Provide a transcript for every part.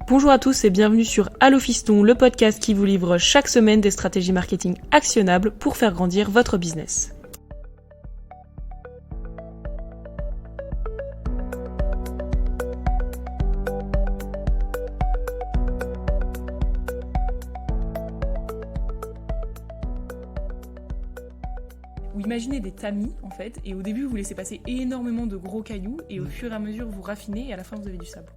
Bonjour à tous et bienvenue sur Allo Fiston, le podcast qui vous livre chaque semaine des stratégies marketing actionnables pour faire grandir votre business. Vous imaginez des tamis en fait, et au début vous laissez passer énormément de gros cailloux, et au fur et à mesure vous raffinez, et à la fin vous avez du sable.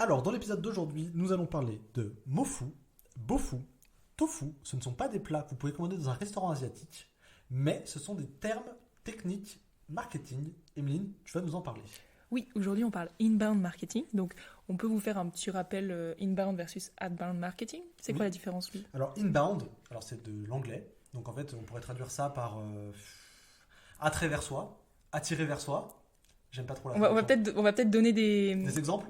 Alors, dans l'épisode d'aujourd'hui, nous allons parler de mofu, bofu, tofu. Ce ne sont pas des plats que vous pouvez commander dans un restaurant asiatique, mais ce sont des termes techniques marketing. Emeline, tu vas nous en parler. Oui, aujourd'hui on parle inbound marketing, donc on peut vous faire un petit rappel inbound versus outbound marketing. C'est quoi la différence, lui ? Alors, inbound, c'est de l'anglais, donc en fait on pourrait traduire ça par attrait vers soi, attirer vers soi. J'aime pas trop la traduction. On va peut-être donner des exemples.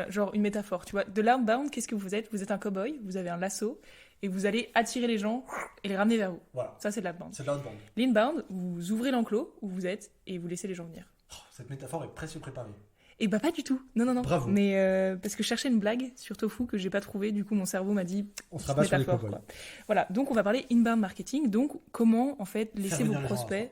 Genre une métaphore, tu vois. De l'outbound, qu'est-ce que vous êtes ? Vous êtes un cow-boy, vous avez un lasso, et vous allez attirer les gens et les ramener vers vous. Voilà. Ça, c'est de l'outbound. C'est de l'outbound. L'inbound, vous ouvrez l'enclos où vous êtes et vous laissez les gens venir. Cette métaphore est presque préparée. Et bah pas du tout. Non. Bravo. Mais parce que je cherchais une blague sur tofu que j'ai pas trouvée, du coup mon cerveau m'a dit on se rabat sur les cow-boys. Voilà, donc on va parler inbound marketing, donc comment en fait laisser vos prospects,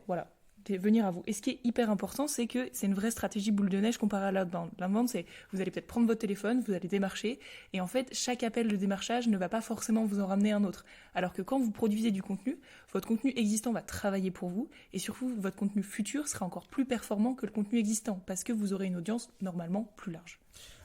venir à vous. Et ce qui est hyper important, c'est que c'est une vraie stratégie boule de neige comparée à l'outbound. L'outbound, c'est vous allez peut-être prendre votre téléphone, vous allez démarcher, et en fait, chaque appel de démarchage ne va pas forcément vous en ramener un autre. Alors que quand vous produisez du contenu, votre contenu existant va travailler pour vous, et surtout, votre contenu futur sera encore plus performant que le contenu existant, parce que vous aurez une audience normalement plus large.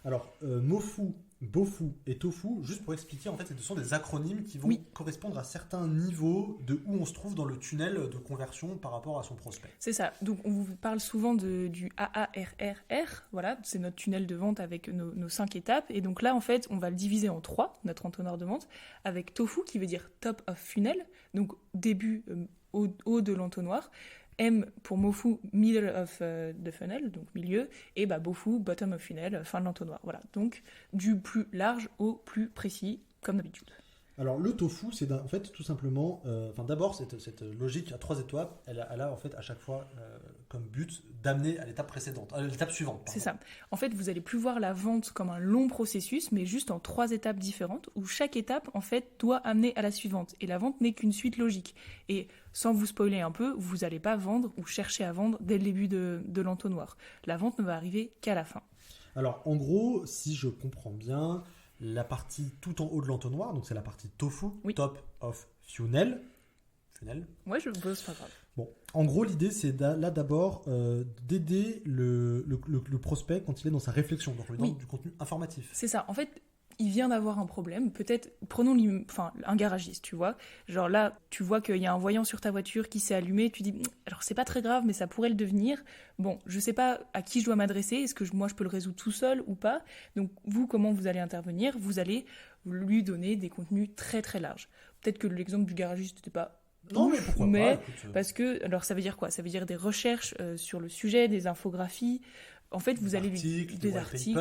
Alors, mofu, bofu et tofu, juste pour expliquer, en fait, ce sont des acronymes qui vont correspondre à certains niveaux de où on se trouve dans le tunnel de conversion par rapport à son prospect. C'est ça. Donc, on vous parle souvent du AARRR. Voilà, c'est notre tunnel de vente avec nos 5 étapes. Et donc là, en fait, on va le diviser en 3, notre entonnoir de vente, avec tofu qui veut dire top of funnel, donc début haut de l'entonnoir. M pour mofu, middle of the funnel, donc milieu, et bofu, bottom of funnel, fin de l'entonnoir. Voilà, donc du plus large au plus précis, comme d'habitude. Alors le tofu, c'est en fait tout simplement, d'abord cette logique à 3 étapes, elle a en fait à chaque fois comme but d'amener à l'étape précédente, à l'étape suivante. Pardon. C'est ça. En fait, vous allez plus voir la vente comme un long processus, mais juste en 3 étapes différentes, où chaque étape en fait doit amener à la suivante. Et la vente n'est qu'une suite logique. Et sans vous spoiler un peu, vous n'allez pas vendre ou chercher à vendre dès le début de l'entonnoir. La vente ne va arriver qu'à la fin. Alors en gros, si je comprends bien, la partie tout en haut de l'entonnoir, donc c'est la partie tofu, top of funnel. Ouais, je bosse, pas grave. Bon, en gros, l'idée, c'est là d'abord d'aider le prospect quand il est dans sa réflexion, donc lui donner du contenu informatif. C'est ça. En fait, il vient d'avoir un problème. Peut-être, prenons un garagiste, tu vois. Genre là, tu vois qu'il y a un voyant sur ta voiture qui s'est allumé. Tu dis, alors c'est pas très grave, mais ça pourrait le devenir. Bon, je sais pas à qui je dois m'adresser. Est-ce que moi je peux le résoudre tout seul ou pas ? Donc vous, comment vous allez intervenir ? Vous allez lui donner des contenus très très larges. Peut-être que l'exemple du garagiste n'était pas non, mais pourquoi pas, parce que, alors ça veut dire quoi ? Ça veut dire des recherches sur le sujet, des infographies. En fait, vous allez des articles,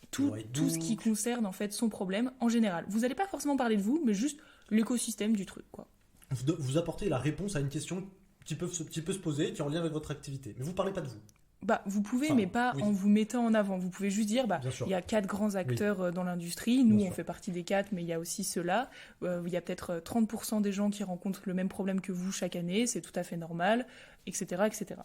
tout ce qui concerne en fait son problème en général. Vous n'allez pas forcément parler de vous, mais juste l'écosystème du truc, quoi. Vous apportez la réponse à une question qui peut se poser, qui est en lien avec votre activité. Mais vous ne parlez pas de vous. Vous pouvez, mais pas en vous mettant en avant. Vous pouvez juste dire, il y a 4 grands acteurs dans l'industrie. Nous, on fait partie des 4, mais il y a aussi ceux-là. Il y a peut-être 30% des gens qui rencontrent le même problème que vous chaque année. C'est tout à fait normal, etc., etc.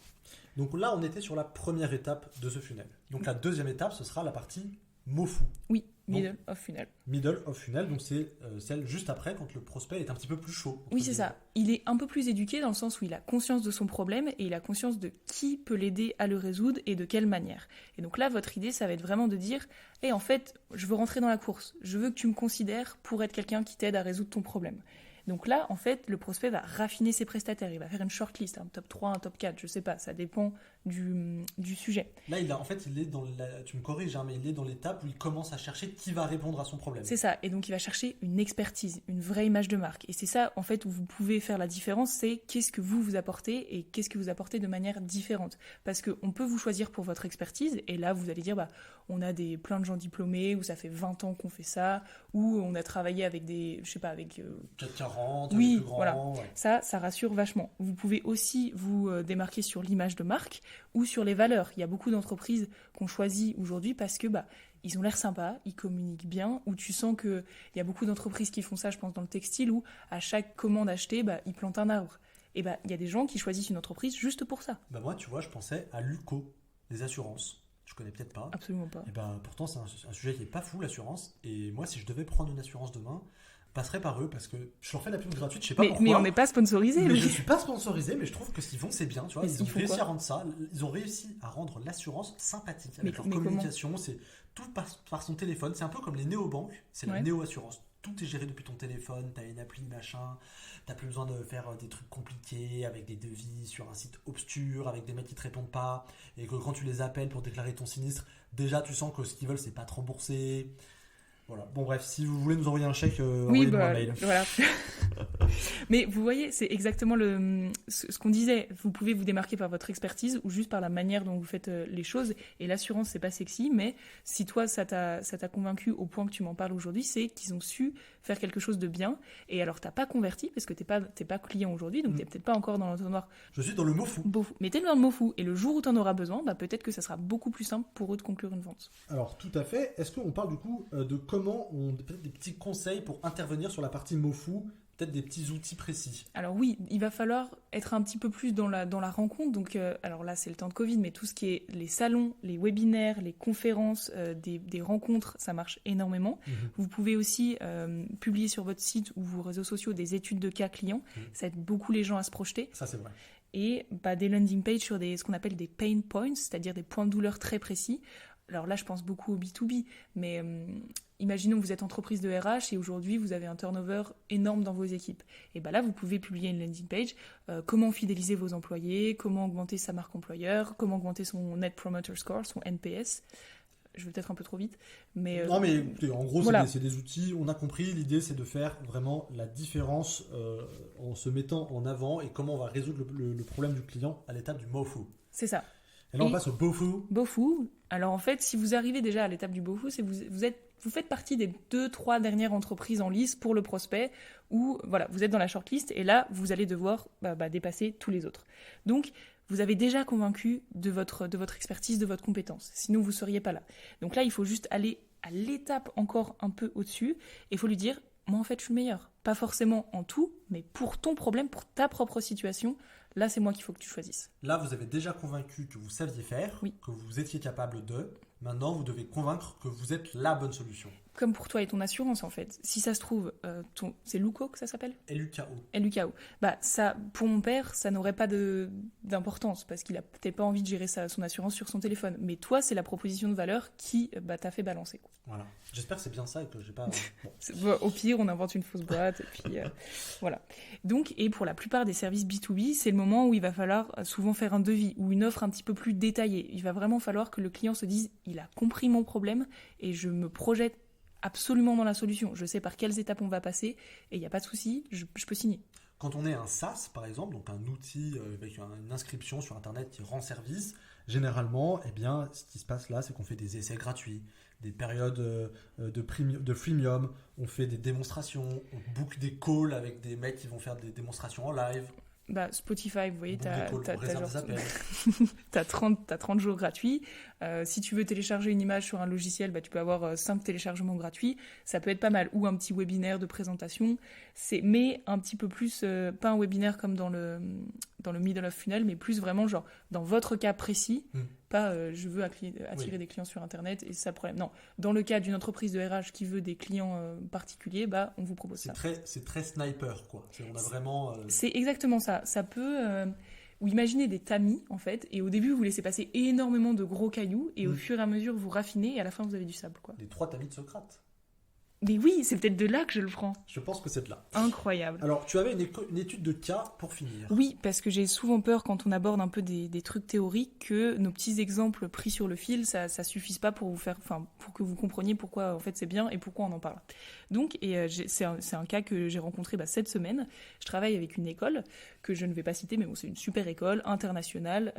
Donc là, on était sur la première étape de ce funnel. Donc la deuxième étape, ce sera la partie mofu. Oui, middle of funnel. Middle of funnel, donc c'est celle juste après, quand le prospect est un petit peu plus chaud. Oui, c'est ça. Il est un peu plus éduqué dans le sens où il a conscience de son problème et il a conscience de qui peut l'aider à le résoudre et de quelle manière. Et donc là, votre idée, ça va être vraiment de dire « en fait, je veux rentrer dans la course. Je veux que tu me considères pour être quelqu'un qui t'aide à résoudre ton problème. » Donc là, en fait, le prospect va raffiner ses prestataires. Il va faire une shortlist, un top 3, un top 4, je sais pas, ça dépend du sujet. Là, il est dans tu me corriges, hein, mais il est dans l'étape où il commence à chercher qui va répondre à son problème. C'est ça, et donc il va chercher une expertise, une vraie image de marque. Et c'est ça, en fait, où vous pouvez faire la différence, c'est qu'est-ce que vous apportez et qu'est-ce que vous apportez de manière différente. Parce qu'on peut vous choisir pour votre expertise, et là, vous allez dire, on a plein de gens diplômés, ou ça fait 20 ans qu'on fait ça, ou on a travaillé avec avec... 440, oui, les plus grands, voilà. Ouais. Ça rassure vachement. Vous pouvez aussi vous démarquer sur l'image de marque ou sur les valeurs. Il y a beaucoup d'entreprises qu'on choisit aujourd'hui parce que ils ont l'air sympas, ils communiquent bien, ou tu sens qu'il y a beaucoup d'entreprises qui font ça, je pense, dans le textile, où à chaque commande achetée, ils plantent un arbre. Et il y a des gens qui choisissent une entreprise juste pour ça. Moi, tu vois, je pensais à Luco, les assurances. Je connais peut-être pas. Absolument pas. Et pourtant, c'est un sujet qui est pas fou, l'assurance. Et moi, si je devais prendre une assurance demain, je passerais par eux parce que je leur fais la pub gratuite, je sais pas pourquoi. Mais on n'est pas sponsorisé. Mais je suis pas sponsorisé, mais je trouve que ce qu'ils font, c'est bien. Tu vois, ils ont réussi à rendre ça. Ils ont réussi à rendre l'assurance sympathique avec leur communication. C'est tout par son téléphone. C'est un peu comme les néobanques. C'est la néo-assurance. Tout est géré depuis ton téléphone. T'as une appli, machin. T'as plus besoin de faire des trucs compliqués avec des devis sur un site obscur, avec des mecs qui te répondent pas. Et que quand tu les appelles pour déclarer ton sinistre, déjà tu sens que ce qu'ils veulent, c'est pas te rembourser. Voilà. Bon, bref, si vous voulez nous envoyer un chèque, envoyez-nous un mail. Voilà. Mais vous voyez, c'est exactement ce qu'on disait. Vous pouvez vous démarquer par votre expertise ou juste par la manière dont vous faites les choses. Et l'assurance, c'est pas sexy, mais si toi, ça t'a convaincu au point que tu m'en parles aujourd'hui, c'est qu'ils ont su faire quelque chose de bien. Et alors, t'as pas converti parce que t'es pas client aujourd'hui, donc t'es peut-être pas encore dans l'entonnoir. Je suis dans le mot fou. Mais t'es dans le mot fou. Et le jour où t'en auras besoin, peut-être que ça sera beaucoup plus simple pour eux de conclure une vente. Alors, tout à fait. Est-ce qu'on parle du coup de comment peut-être des petits conseils pour intervenir sur la partie mot fou, peut-être des petits outils précis? Alors oui, il va falloir être un petit peu plus dans la rencontre. Donc, alors là, c'est le temps de Covid, mais tout ce qui est les salons, les webinaires, les conférences, des rencontres, ça marche énormément. Vous pouvez aussi publier sur votre site ou vos réseaux sociaux des études de cas clients. Ça aide beaucoup les gens à se projeter. Ça, c'est vrai. Et des landing pages sur ce qu'on appelle des pain points, c'est-à-dire des points de douleur très précis. Alors là, je pense beaucoup au B2B, mais imaginons que vous êtes entreprise de RH et aujourd'hui, vous avez un turnover énorme dans vos équipes. Et là, vous pouvez publier une landing page, comment fidéliser vos employés, comment augmenter sa marque employeur, comment augmenter son Net Promoter Score, son NPS. Je vais peut-être un peu trop vite, mais... Non, mais en gros, voilà. C'est des outils, on a compris, l'idée c'est de faire vraiment la différence en se mettant en avant et comment on va résoudre le problème du client à l'étape du MOFU. C'est ça. Et là, on passe au BOFU. BOFU. Alors, en fait, si vous arrivez déjà à l'étape du BOFU, c'est vous faites partie des 2-3 dernières entreprises en lice pour le prospect où, voilà, vous êtes dans la shortlist et là, vous allez devoir dépasser tous les autres. Donc, vous avez déjà convaincu de votre expertise, de votre compétence. Sinon, vous ne seriez pas là. Donc là, il faut juste aller à l'étape encore un peu au-dessus et il faut lui dire, moi, en fait, je suis le meilleur. Pas forcément en tout, mais pour ton problème, pour ta propre situation, là, c'est moi qu'il faut que tu choisisses. Là, vous avez déjà convaincu que vous saviez faire, que vous étiez capable de. Maintenant, vous devez convaincre que vous êtes la bonne solution. Comme pour toi et ton assurance, en fait. Si ça se trouve, c'est Luco que ça s'appelle ? LUKO. LUKO. Ça, pour mon père, ça n'aurait pas d'importance parce qu'il a peut-être pas envie de gérer son assurance sur son téléphone. Mais toi, c'est la proposition de valeur qui t'a fait balancer. Quoi. Voilà. J'espère que c'est bien ça et que j'ai pas... Au pire, on invente une fausse boîte et puis voilà. Donc, et pour la plupart des services B2B, c'est le moment où il va falloir souvent faire un devis ou une offre un petit peu plus détaillée. Il va vraiment falloir que le client se dise, il a compris mon problème et je me projette absolument dans la solution. Je sais par quelles étapes on va passer et il n'y a pas de souci, je peux signer. Quand on est un SaaS, par exemple, donc un outil avec une inscription sur Internet qui rend service, généralement, ce qui se passe là, c'est qu'on fait des essais gratuits, des périodes de freemium, on fait des démonstrations, on book des calls avec des mecs qui vont faire des démonstrations en live. Spotify, vous voyez, t'as 30 jours gratuits. Si tu veux télécharger une image sur un logiciel, tu peux avoir 5 téléchargements gratuits. Ça peut être pas mal. Ou un petit webinaire de présentation. Mais un petit peu plus, pas un webinaire comme dans le middle of funnel, mais plus vraiment genre dans votre cas précis. Pas je veux attirer des clients sur Internet et c'est ça le problème. Non, dans le cas d'une entreprise de RH qui veut des clients particuliers, on vous propose ça. C'est très sniper, quoi. On a vraiment... C'est exactement ça. Ça peut... ou imaginez des tamis, en fait, et au début, vous laissez passer énormément de gros cailloux, et au fur et à mesure, vous raffinez, et à la fin, vous avez du sable, quoi. Les 3 tamis de Socrate. Mais oui, c'est peut-être de là que je le prends. Je pense que c'est de là. Incroyable. Alors, tu avais une étude de cas pour finir. Oui, parce que j'ai souvent peur quand on aborde un peu des trucs théoriques que nos petits exemples pris sur le fil, ça suffise pas pour pour que vous compreniez pourquoi en fait c'est bien et pourquoi on en parle. Donc, c'est un cas que j'ai rencontré cette semaine. Je travaille avec une école que je ne vais pas citer, mais bon, c'est une super école internationale,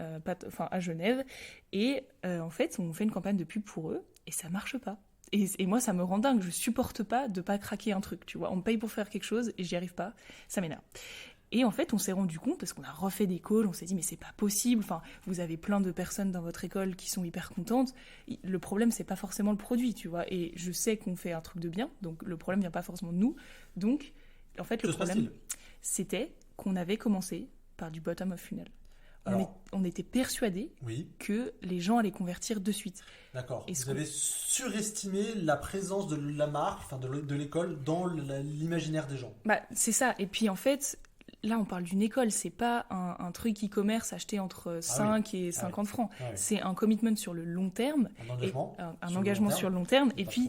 à Genève. Et en fait, on fait une campagne de pub pour eux et ça marche pas. Et moi, ça me rend dingue. Je supporte pas de pas craquer un truc, tu vois. On me paye pour faire quelque chose et j'y arrive pas. Ça m'énerve. Et en fait, on s'est rendu compte, parce qu'on a refait des calls, on s'est dit, mais c'est pas possible. Enfin, vous avez plein de personnes dans votre école qui sont hyper contentes. Le problème, c'est pas forcément le produit, tu vois. Et je sais qu'on fait un truc de bien, donc le problème vient pas forcément de nous. Donc, en fait, le problème, c'était qu'on avait commencé par du bottom of funnel. On était persuadés que les gens allaient convertir de suite. D'accord. Vous avez surestimé la présence de la marque, de l'école dans l'imaginaire des gens. C'est ça. Et puis en fait, là on parle d'une école, c'est pas un truc e-commerce acheté entre 5 et 50 francs. Ah oui. C'est un commitment sur le long terme. Un engagement. Un engagement sur le long terme. Et puis,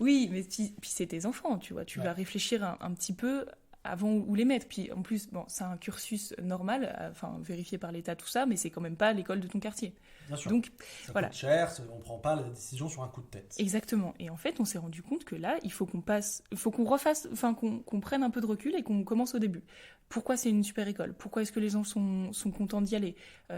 oui, mais puis c'est tes enfants, tu vois. Tu vas réfléchir un petit peu avant où les mettre. Puis en plus, c'est un cursus normal, vérifié par l'État, tout ça, mais c'est quand même pas l'école de ton quartier. Bien sûr. Donc, ça coûte cher, on prend pas la décision sur un coup de tête. Exactement. Et en fait, on s'est rendu compte que là, il faut qu'on prenne un peu de recul et qu'on commence au début. Pourquoi c'est une super école ? Pourquoi est-ce que les gens sont contents d'y aller ?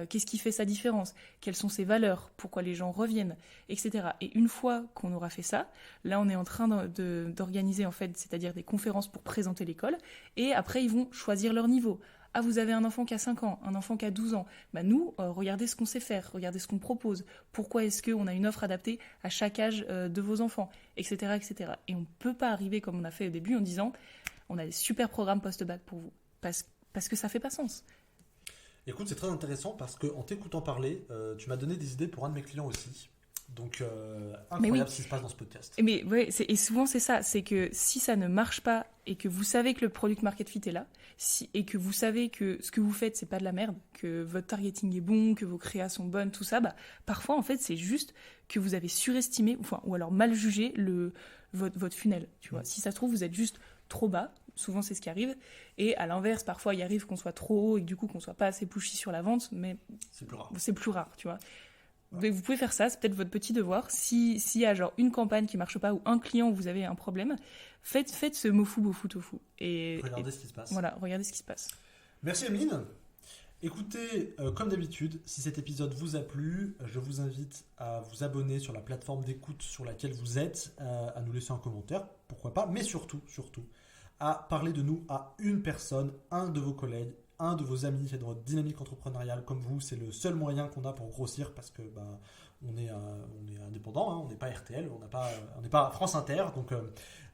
Qu'est-ce qui fait sa différence ? Quelles sont ses valeurs ? Pourquoi les gens reviennent ? Etc. Et une fois qu'on aura fait ça, là, on est en train d'organiser, en fait, c'est-à-dire des conférences pour présenter l'école. Et après, ils vont choisir leur niveau. Ah, vous avez un enfant qui a 5 ans, un enfant qui a 12 ans. Nous, regardez ce qu'on sait faire, regardez ce qu'on propose. Pourquoi est-ce qu'on a une offre adaptée à chaque âge de vos enfants, etc., etc. Et on ne peut pas arriver, comme on a fait au début, en disant on a des super programmes post-bac pour vous. Parce que ça ne fait pas sens. Écoute, c'est très intéressant parce qu'en t'écoutant parler, tu m'as donné des idées pour un de mes clients aussi. Donc, incroyable ce qui se passe dans ce podcast. Et souvent, c'est ça. C'est que si ça ne marche pas et que vous savez que le product market fit est là, et que vous savez que ce que vous faites, c'est pas de la merde, que votre targeting est bon, que vos créas sont bonnes, tout ça, parfois, en fait, c'est juste que vous avez surestimé, ou alors mal jugé votre funnel. Tu vois. Si ça se trouve, vous êtes juste trop bas. Souvent, c'est ce qui arrive. Et à l'inverse, parfois, il arrive qu'on soit trop haut et que du coup, qu'on soit pas assez pushy sur la vente, mais c'est plus rare, tu vois. Ouais. Vous pouvez faire ça, c'est peut-être votre petit devoir. S'il y a genre une campagne qui marche pas ou un client où vous avez un problème, faites ce mofu, bofu, tofu. Regardez ce qui se passe. Voilà, regardez ce qui se passe. Merci Emeline. Écoutez, comme d'habitude, si cet épisode vous a plu, je vous invite à vous abonner sur la plateforme d'écoute sur laquelle vous êtes, à nous laisser un commentaire, pourquoi pas, mais surtout, à parler de nous à une personne, un de vos collègues, un de vos amis dans votre dynamique entrepreneuriale comme vous. C'est le seul moyen qu'on a pour grossir parce que on est indépendant, hein, on n'est pas RTL, on n'est pas France Inter.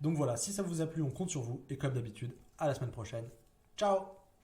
Donc voilà, si ça vous a plu, on compte sur vous. Et comme d'habitude, à la semaine prochaine. Ciao!